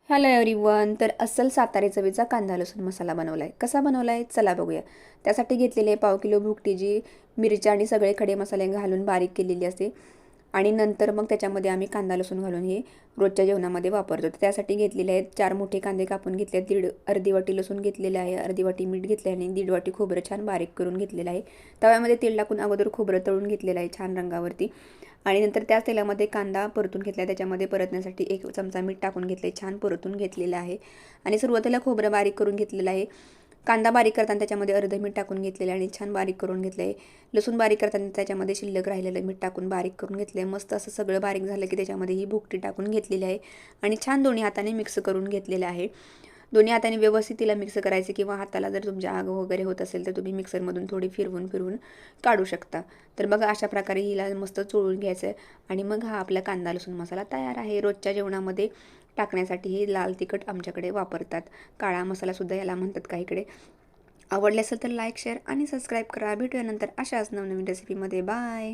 Hello everyone. तर अस्सल सातारी चवीचा कांदा लसूण मसाला बनवला आहे. कसा बनवला आहे चला बघूया. त्यासाठी घेतलेले 1/2 किलो भुकटी, जी मिरच्या आणि सगळे खडे मसाले घालून बारीक केलेली असते. आणि नंतर मग त्याच्यामध्ये आम्ही कांदा लसूण घालून हे रोजच्या जेवणामध्ये वापरतो. तर त्यासाठी घेतलेले आहेत 4 मोठे कांदे कापून घेतले आहेत, अर्धी वाटी लसूण घेतलेले आहे, अर्धी वाटी मीठ घेतले आणि 1.5 वाटी खोबरं छान बारीक करून घेतलेलं आहे. तव्यामध्ये तेल टाकून अगोदर खोबरं तळून घेतलेलं आहे छान रंगावरती. आणि नंतर त्याच तेलामध्ये कांदा परतून घेतला, त्याच्यामध्ये परतण्यासाठी 1 चमचा मीठ टाकून घेतले, छान परतून घेतलेलं आहे. आणि सुरुवातीला खोबरं बारीक करून घेतलेलं आहे. कांदा बारीक करताना त्याच्यामध्ये अर्धं मीठ टाकून घेतलेलं आहे आणि छान बारीक करून घेतलं आहे. लसूण बारीक करताना त्याच्यामध्ये शिल्लक राहिलेलं मीठ टाकून बारीक करून घेतलं आहे. मस्त असं सगळं बारीक झालं की त्याच्यामध्ये ही भुकटी टाकून घेतलेली आहे आणि छान दोन्ही हाताने मिक्स करून घेतलेलं आहे. दोन्ही हाताने व्यवस्थित तिला मिक्स करायचे, किंवा हाताला जर तुमच्या आग वगैरे होत असेल तर तुम्ही मिक्सरमधून थोडी फिरवून फिरवून काढू शकता. तर बघा अशा प्रकारे हिला मस्त चोळून घ्यायचं आहे. आणि मग हा आपला कांदा लसूण मसाला तयार आहे. रोजच्या जेवणामध्ये टाकण्यासाठी हे लाल तिखट आमच्याकडे वापरतात. काळा मसालासुद्धा याला म्हणतात काहीकडे. आवडले असेल तर लाईक, शेअर आणि सबस्क्राईब करा. भेटूया नंतर अशाच नवनवीन रेसिपीमध्ये. बाय.